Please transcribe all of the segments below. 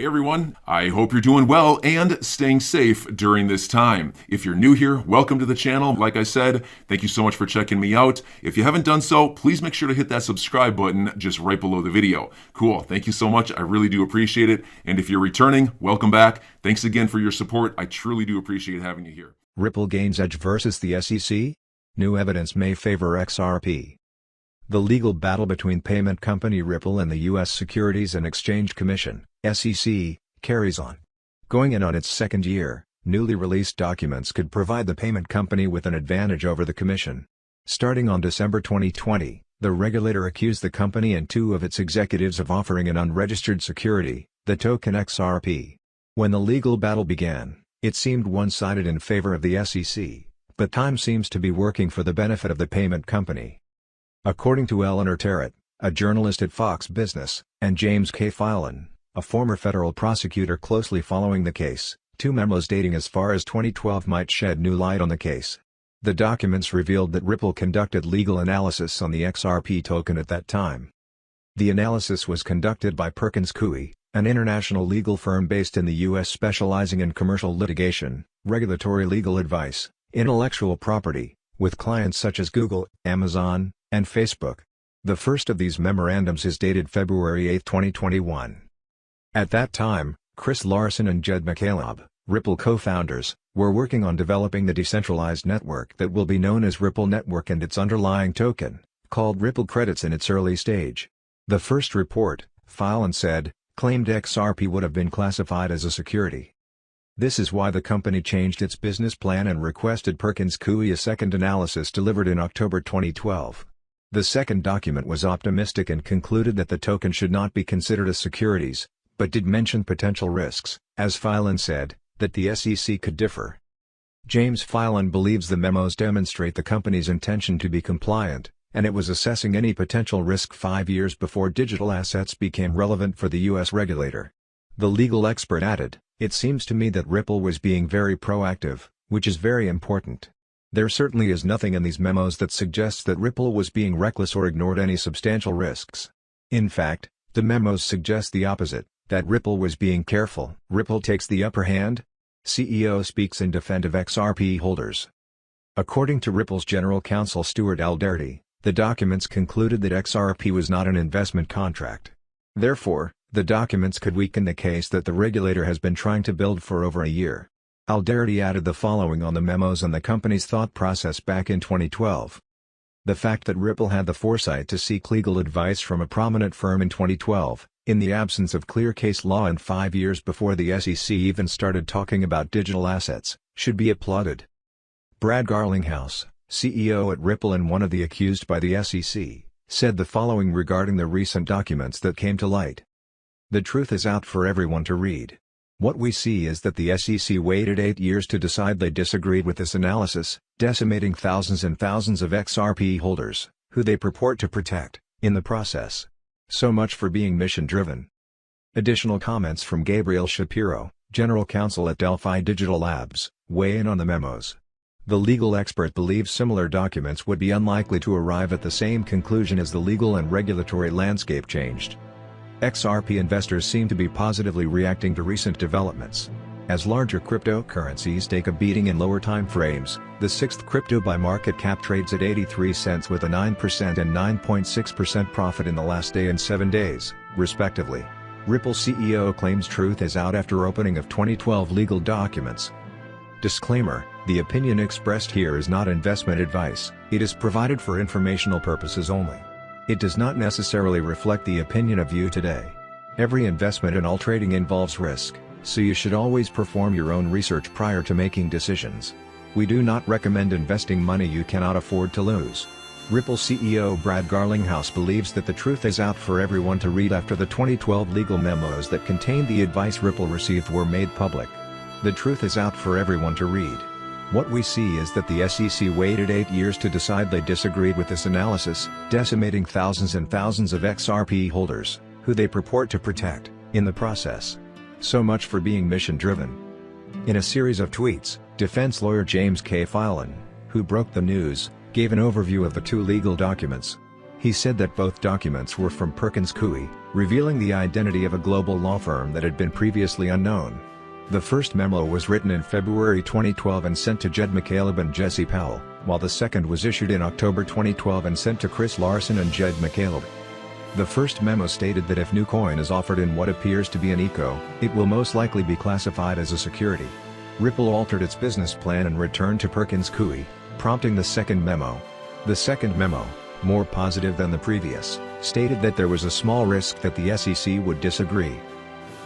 Hey everyone, I hope you're doing well and staying safe during this time. If you're new here, welcome to the channel. Like I said, thank you so much for checking me out. If you haven't done so, please make sure to hit that subscribe button just right below the video. Cool, thank you so much. I really do appreciate it. And if you're returning, welcome back. Thanks again for your support. I truly do appreciate having you here. Ripple gains edge versus the SEC? New evidence may favor XRP. The legal battle between payment company Ripple and the U.S. Securities and Exchange Commission, SEC, carries on. Going in on its second year, newly released documents could provide the payment company with an advantage over the commission. Starting on December 2020, the regulator accused the company and two of its executives of offering an unregistered security, the token XRP. When the legal battle began, it seemed one-sided in favor of the SEC, but time seems to be working for the benefit of the payment company. According to Eleanor Terrett, a journalist at Fox Business, and James K. Filan, a former federal prosecutor closely following the case, two memos dating as far as 2012 might shed new light on the case. The documents revealed that Ripple conducted legal analysis on the XRP token at that time. The analysis was conducted by Perkins Coie, an international legal firm based in the U.S. specializing in commercial litigation, regulatory legal advice, intellectual property, with clients such as Google, Amazon, and Facebook. The first of these memorandums is dated February 8, 2021. At that time, Chris Larsen and Jed McCaleb, Ripple co-founders, were working on developing the decentralized network that will be known as Ripple Network and its underlying token, called Ripple Credits in its early stage. The first report, Filan said, claimed XRP would have been classified as a security. This is why the company changed its business plan and requested Perkins Coie a second analysis delivered in October 2012. The second document was optimistic and concluded that the token should not be considered as securities, but did mention potential risks, as Filan said, that the SEC could differ. James Filan believes the memos demonstrate the company's intention to be compliant, and it was assessing any potential risk 5 years before digital assets became relevant for the U.S. regulator. The legal expert added, "It seems to me that Ripple was being very proactive, which is very important. There certainly is nothing in these memos that suggests that Ripple was being reckless or ignored any substantial risks. In fact, the memos suggest the opposite, that Ripple was being careful." Ripple takes the upper hand? CEO speaks in defense of XRP holders. According to Ripple's general counsel Stuart Alderty, the documents concluded that XRP was not an investment contract. Therefore, the documents could weaken the case that the regulator has been trying to build for over a year. Alderty added the following on the memos and the company's thought process back in 2012. The fact that Ripple had the foresight to seek legal advice from a prominent firm in 2012, in the absence of clear case law and 5 years before the SEC even started talking about digital assets, should be applauded. Brad Garlinghouse, CEO at Ripple and one of the accused by the SEC, said the following regarding the recent documents that came to light. "The truth is out for everyone to read. What we see is that the SEC waited 8 years to decide they disagreed with this analysis, decimating thousands and thousands of XRP holders, who they purport to protect, in the process. So much for being mission-driven." Additional comments from Gabriel Shapiro, General Counsel at Delphi Digital Labs, weigh in on the memos. The legal expert believes similar documents would be unlikely to arrive at the same conclusion as the legal and regulatory landscape changed. XRP investors seem to be positively reacting to recent developments. As larger cryptocurrencies take a beating in lower time frames, the sixth crypto by market cap trades at 83 cents with a 9% and 9.6% profit in the last day and 7 days, respectively. Ripple CEO claims truth is out after opening of 2012 legal documents. Disclaimer: the opinion expressed here is not investment advice, it is provided for informational purposes only. It does not necessarily reflect the opinion of you today. Every investment and all trading involves risk, so you should always perform your own research prior to making decisions. We do not recommend investing money you cannot afford to lose. Ripple CEO Brad Garlinghouse believes that the truth is out for everyone to read after the 2012 legal memos that contained the advice Ripple received were made public. The truth is out for everyone to read. What we see is that the SEC waited 8 years to decide they disagreed with this analysis, decimating thousands and thousands of XRP holders, who they purport to protect, in the process. So much for being mission-driven. In a series of tweets, defense lawyer James K. Filan, who broke the news, gave an overview of the two legal documents. He said that both documents were from Perkins Coie, revealing the identity of a global law firm that had been previously unknown. The first memo was written in February 2012 and sent to Jed McCaleb and Jesse Powell, while the second was issued in October 2012 and sent to Chris Larson and Jed McCaleb. The first memo stated that if new coin is offered in what appears to be an eco, it will most likely be classified as a security. Ripple altered its business plan and returned to Perkins Coie, prompting the second memo. The second memo, more positive than the previous, stated that there was a small risk that the SEC would disagree.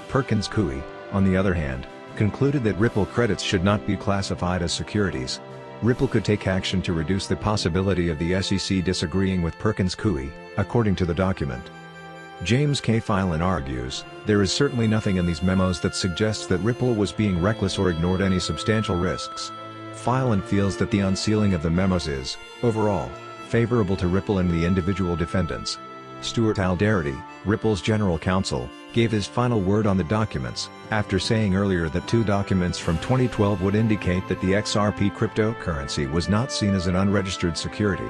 Perkins Coie, on the other hand, concluded that Ripple credits should not be classified as securities. Ripple could take action to reduce the possibility of the SEC disagreeing with Perkins Coie, according to the document. James K. Filan argues, there is certainly nothing in these memos that suggests that Ripple was being reckless or ignored any substantial risks. Filan feels that the unsealing of the memos is, overall, favorable to Ripple and the individual defendants. Stuart Aldarity, Ripple's general counsel, gave his final word on the documents, after saying earlier that two documents from 2012 would indicate that the XRP cryptocurrency was not seen as an unregistered security.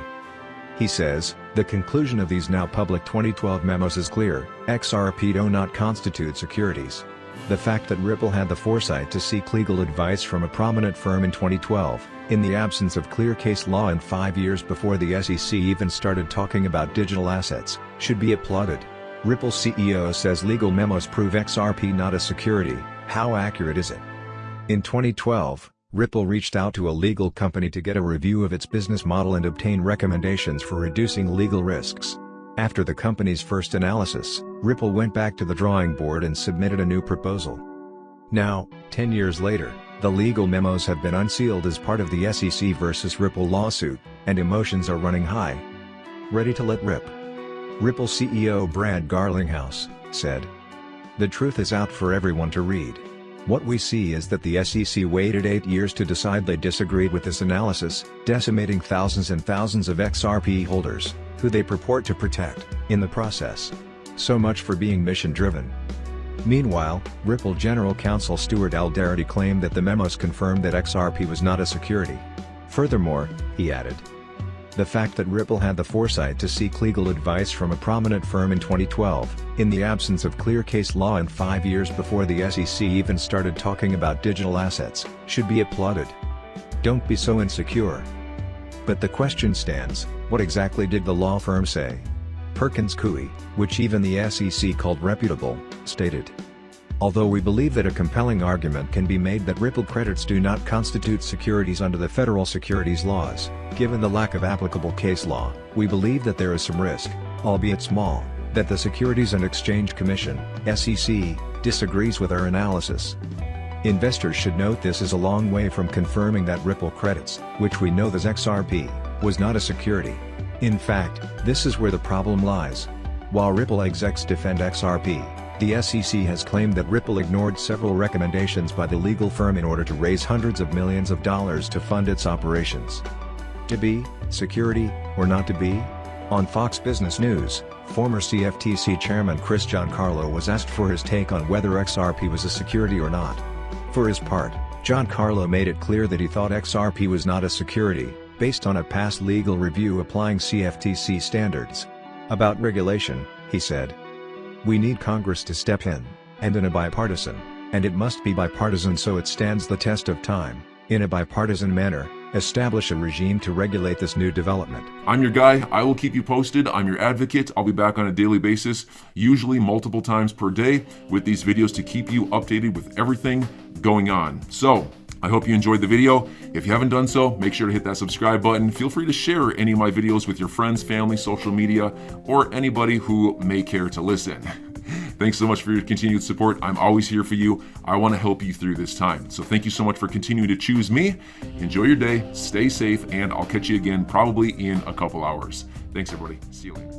He says, the conclusion of these now public 2012 memos is clear: XRP do not constitute securities. The fact that Ripple had the foresight to seek legal advice from a prominent firm in 2012, in the absence of clear case law and 5 years before the SEC even started talking about digital assets, should be applauded. Ripple CEO says legal memos prove XRP not a security. How accurate is it? In 2012, Ripple reached out to a legal company to get a review of its business model and obtain recommendations for reducing legal risks. After the company's first analysis, Ripple went back to the drawing board and submitted a new proposal. Now, 10 years later, the legal memos have been unsealed as part of the SEC versus Ripple lawsuit, and emotions are running high. Ready to let rip. Ripple CEO Brad Garlinghouse said, "The truth is out for everyone to read. What we see is that the SEC waited 8 years to decide they disagreed with this analysis, decimating thousands and thousands of XRP holders, who they purport to protect, in the process. So much for being mission-driven." Meanwhile, Ripple General Counsel Stuart Aldarity claimed that the memos confirmed that XRP was not a security. Furthermore, he added, the fact that Ripple had the foresight to seek legal advice from a prominent firm in 2012, in the absence of clear case law and 5 years before the SEC even started talking about digital assets, should be applauded. Don't be so insecure. But the question stands, what exactly did the law firm say? Perkins Coie, which even the SEC called reputable, stated, although we believe that a compelling argument can be made that Ripple credits do not constitute securities under the federal securities laws, given the lack of applicable case law, we believe that there is some risk, albeit small, that the Securities and Exchange Commission, SEC, disagrees with our analysis. Investors should note this is a long way from confirming that Ripple credits, which we know as XRP, was not a security. In fact, this is where the problem lies. While Ripple execs defend XRP, the SEC has claimed that Ripple ignored several recommendations by the legal firm in order to raise hundreds of millions of dollars to fund its operations. To be, security, or not to be? On Fox Business News, former CFTC Chairman Chris Giancarlo was asked for his take on whether XRP was a security or not. For his part, Giancarlo made it clear that he thought XRP was not a security, based on a past legal review applying CFTC standards. About regulation, he said, "We need Congress to step in, and in a bipartisan, and it must be bipartisan so it stands the test of time, in a bipartisan manner, establish a regime to regulate this new development." I'm your guy. I will keep you posted. I'm your advocate. I'll be back on a daily basis, usually multiple times per day, with these videos to keep you updated with everything going on. So, I hope you enjoyed the video. If you haven't done so, make sure to hit that subscribe button. Feel free to share any of my videos with your friends, family, social media, or anybody who may care to listen. Thanks so much for your continued support. I'm always here for you. I want to help you through this time. So thank you so much for continuing to choose me. Enjoy your day, stay safe, and I'll catch you again probably in a couple hours. Thanks, everybody. See you later.